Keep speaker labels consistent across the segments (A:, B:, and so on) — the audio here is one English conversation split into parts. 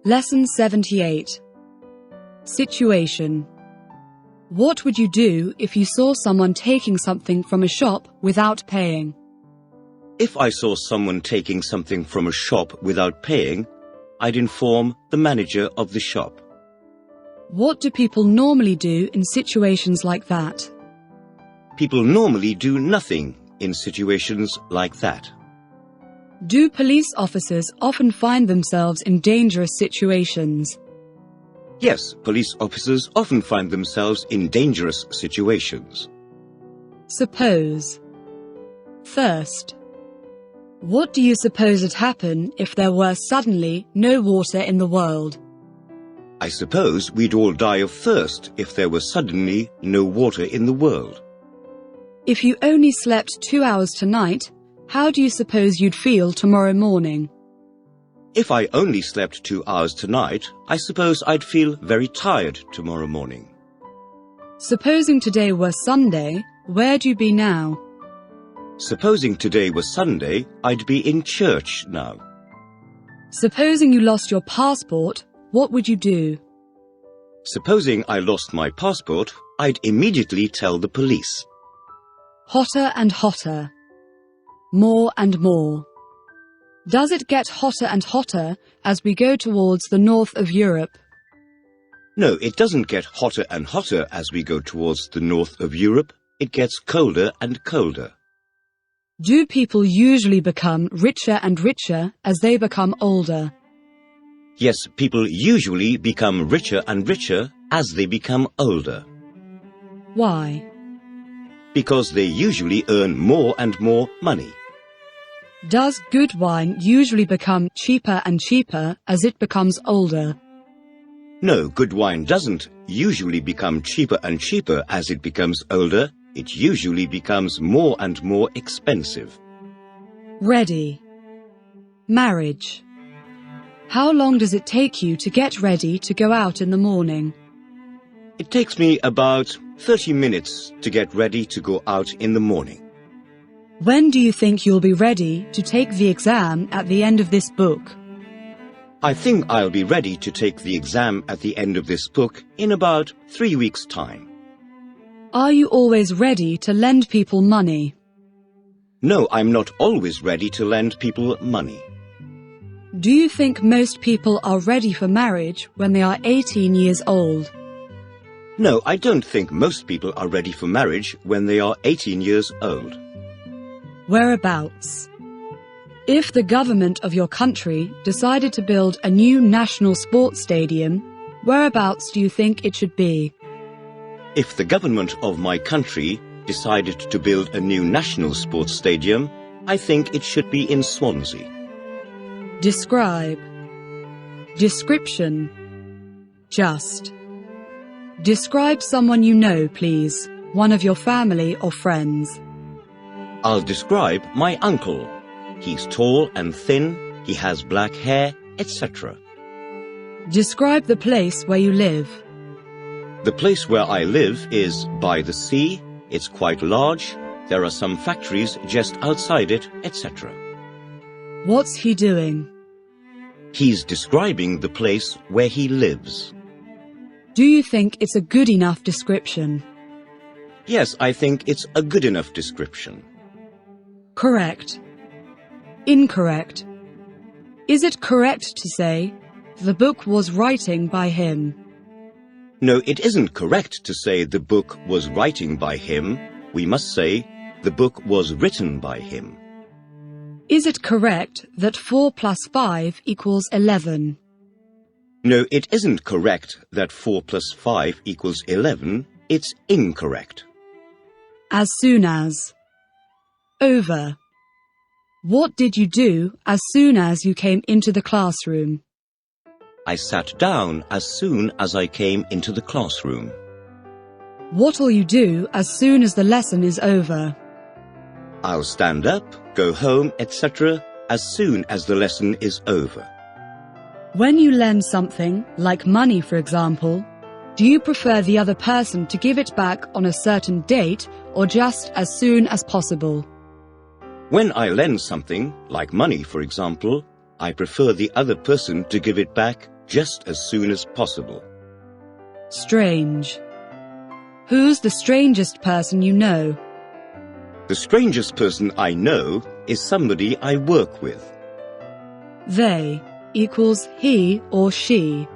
A: Lesson 78. Situation. What would you do if you saw someone taking something from a shop without paying?
B: If I saw someone taking something from a shop without paying, I'd inform the manager of the shop.
A: What do people normally do in situations like that?
B: People normally do nothing in situations like that.
A: Do police officers often find themselves in dangerous situations?
B: Yes, police officers often find themselves in dangerous situations.
A: Suppose. First, what do you suppose would happen if there were suddenly no water in the world?
B: I suppose we'd all die of thirst if there was suddenly no water in the world.
A: If you only slept 2 hours tonight, how do you suppose you'd feel tomorrow morning?
B: If I only slept 2 hours tonight, I suppose I'd feel very tired tomorrow morning.
A: Supposing today were Sunday, where'd you be now?
B: Supposing today was Sunday, I'd be in church now.
A: Supposing you lost your passport, what would you do?
B: Supposing I lost my passport, I'd immediately tell the police.
A: Hotter and hotter. More and more. Does it get hotter and hotter as we go towards the north of Europe?
B: No, it doesn't get hotter and hotter as we go towards the north of Europe. It gets colder and colder.
A: Do people usually become richer and richer as they become older?
B: Yes, people usually become richer and richer as they become older.
A: Why?
B: Because they usually earn more and more money.
A: Does good wine usually become cheaper and cheaper as it becomes older?
B: No, good wine doesn't usually become cheaper and cheaper as it becomes older. It usually becomes more and more expensive.
A: Ready. Marriage. How long does it take you to get ready to go out in the morning?
B: It takes me about 30 minutes to get ready to go out in the morning.
A: When do you think you'll be ready to take the exam at the end of this book?
B: I think I'll be ready to take the exam at the end of this book in about 3 weeks' time.
A: Are you always ready to lend people money?
B: No, I'm not always ready to lend people money.
A: Do you think most people are ready for marriage when they are 18 years old?
B: No, I don't think most people are ready for marriage when they are 18 years old.
A: Whereabouts? If the government of your country decided to build a new national sports stadium, whereabouts do you think it should be?
B: If the government of my country decided to build a new national sports stadium, I think it should be in Swansea.
A: Describe. Description. Just. Describe someone you know, please. One of your family or friends.
B: I'll describe my uncle. He's tall and thin, he has black hair, etc.
A: Describe the place where you live.
B: The place where I live is by the sea, it's quite large, there are some factories just outside it, etc.
A: What's he doing?
B: He's describing the place where he lives.
A: Do you think it's a good enough description?
B: Yes, I think it's a good enough description.
A: Correct. Incorrect. Is it correct to say, the book was writing by him?
B: No, it isn't correct to say the book was writing by him. We must say, the book was written by him.
A: Is it correct that 4 plus 5 equals 11?
B: No, it isn't correct that 4 plus 5 equals 11. It's incorrect.
A: As soon as. Over. What did you do as soon as you came into the classroom?
B: I sat down as soon as I came into the classroom.
A: What'll you do as soon as the lesson is over?
B: I'll stand up, go home, etc. as soon as the lesson is over.
A: When you lend something, like money for example, do you prefer the other person to give it back on a certain date or just as soon as possible?
B: When I lend something, like money for example, I prefer the other person to give it back just as soon as possible.
A: Strange. Who's the strangest person you know?
B: The strangest person I know is somebody I work with.
A: They equals he or she.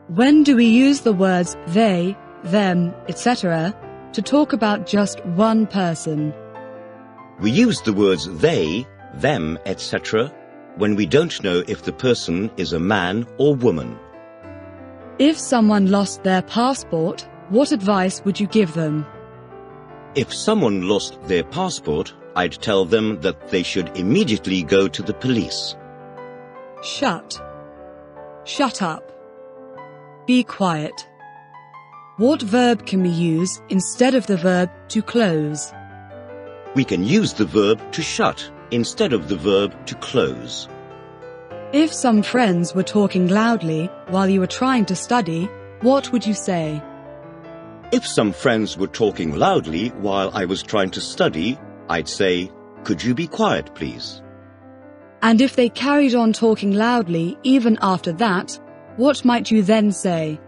A: When do we use the words they, them, etc. to talk about just one person?
B: We use the words they, them, etc. when we don't know if the person is a man or woman.
A: If someone lost their passport, what advice would you give them?
B: If someone lost their passport, I'd tell them that they should immediately go to the police.
A: Shut. Shut up. Be quiet. What verb can we use instead of the verb to close?
B: We can use the verb to shut instead of the verb to close.
A: If some friends were talking loudly while you were trying to study, what would you say?
B: If some friends were talking loudly while I was trying to study, I'd say, "Could you be quiet, please?"
A: And if they carried on talking loudly even after that, what might you then say?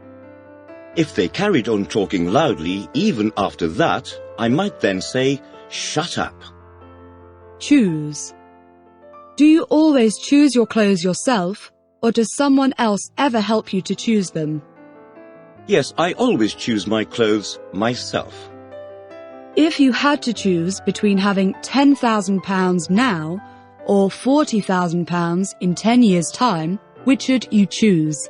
B: If they carried on talking loudly even after that, I might then say, "Shut up."
A: Choose. Do you always choose your clothes yourself, or does someone else ever help you to choose them?
B: Yes, I always choose my clothes myself.
A: If you had to choose between having £10,000 now or £40,000 in 10 years' time, which should you choose?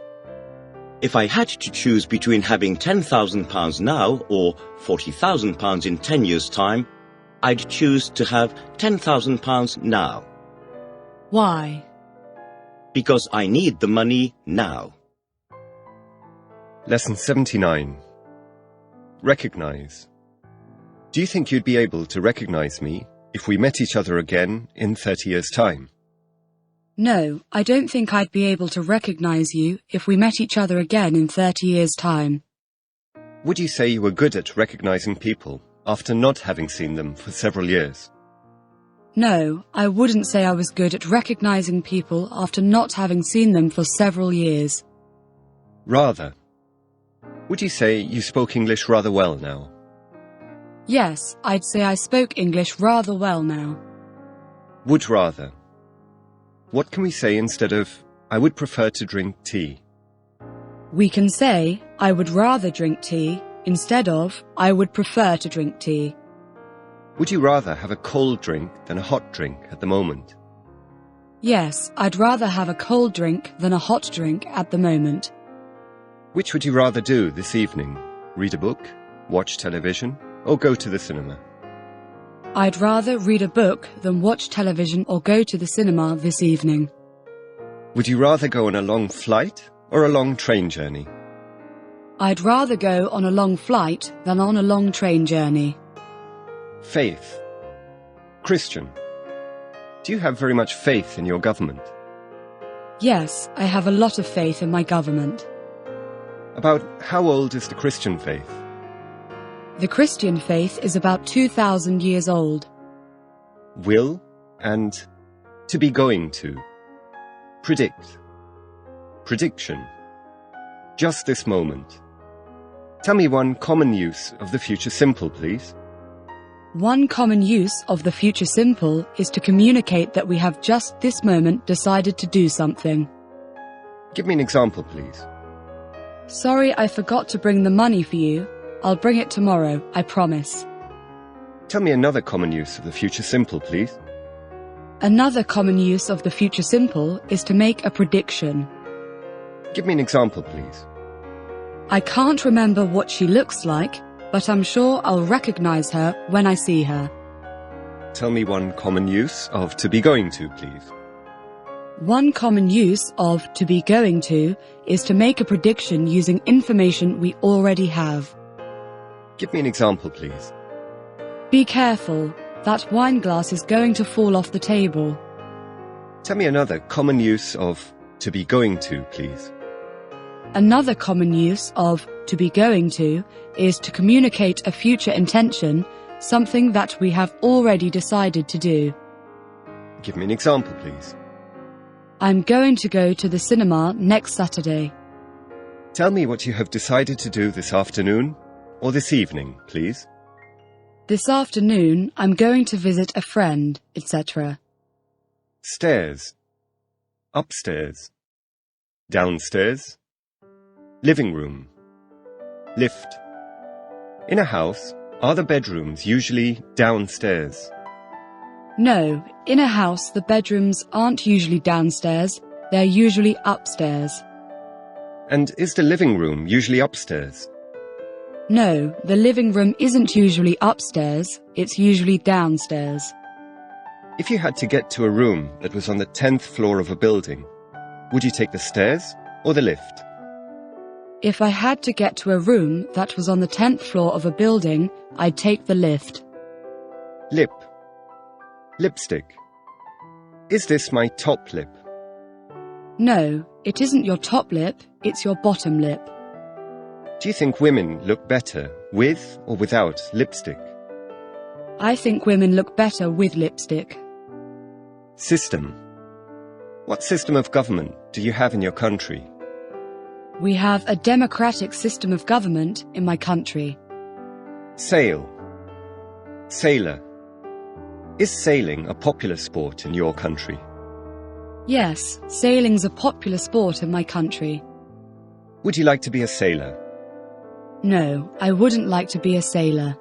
B: If I had to choose between having £10,000 now or £40,000 in 10 years' time, I'd choose to have £10,000 now.
A: Why?
B: Because I need the money now.
C: Lesson 79. Recognize. Do you think you'd be able to recognize me if we met each other again in 30 years' time?
A: No, I don't think I'd be able to recognize you if we met each other again in 30 years' time.
C: Would you say you were good at recognizing people after not having seen them for several years?
A: No, I wouldn't say I was good at recognizing people after not having seen them for several years.
C: Rather. Would you say you spoke English rather well now?
A: Yes, I'd say I spoke English rather well now.
C: Would rather. What can we say instead of, I would prefer to drink tea?
A: We can say, I would rather drink tea, instead of, I would prefer to drink tea.
C: Would you rather have a cold drink than a hot drink at the moment?
A: Yes, I'd rather have a cold drink than a hot drink at the moment.
C: Which would you rather do this evening? Read a book, watch television, or go to the cinema?
A: I'd rather read a book than watch television or go to the cinema this evening.
C: Would you rather go on a long flight or a long train journey?
A: I'd rather go on a long flight than on a long train journey.
C: Faith. Christian. Do you have very much faith in your government?
A: Yes, I have a lot of faith in my government.
C: About how old is the Christian faith?
A: The Christian faith is about 2,000 years old.
C: Will and to be going to. Predict. Prediction. Just this moment. Tell me one common use of the future simple, please.
A: One common use of the future simple is to communicate that we have just this moment decided to do something.
C: Give me an example, please.
A: Sorry, I forgot to bring the money for you. I'll bring it tomorrow, I promise.
C: Tell me another common use of the future simple, please.
A: Another common use of the future simple is to make a prediction.
C: Give me an example, please.
A: I can't remember what she looks like, but I'm sure I'll recognize her when I see her.
C: Tell me one common use of to be going to, please.
A: One common use of to be going to is to make a prediction using information we already have.
C: Give me an example, please.
A: Be careful, that wine glass is going to fall off the table.
C: Tell me another common use of to be going to, please.
A: Another common use of to be going to is to communicate a future intention, something that we have already decided to do.
C: Give me an example, please.
A: I'm going to go to the cinema next Saturday.
C: Tell me what you have decided to do this afternoon or this evening, please.
A: This afternoon, I'm going to visit a friend, etc.
C: Stairs. Upstairs. Downstairs. Living room. Lift. In a house, are the bedrooms usually downstairs?
A: No, in a house, the bedrooms aren't usually downstairs, they're usually upstairs.
C: And is the living room usually upstairs?
A: No, the living room isn't usually upstairs, it's usually downstairs.
C: If you had to get to a room that was on the 10th floor of a building, would you take the stairs or the lift?
A: If I had to get to a room that was on the 10th floor of a building, I'd take the lift.
C: Lip. Lipstick. Is this my top lip?
A: No, it isn't your top lip, it's your bottom lip.
C: Do you think women look better with or without lipstick?
A: I think women look better with lipstick.
C: System. What system of government do you have in your country?
A: We have a democratic system of government in my country.
C: Sail. Sailor. Is sailing a popular sport in your country?
A: Yes, sailing's a popular sport in my country.
C: Would you like to be a sailor?
A: No, I wouldn't like to be a sailor.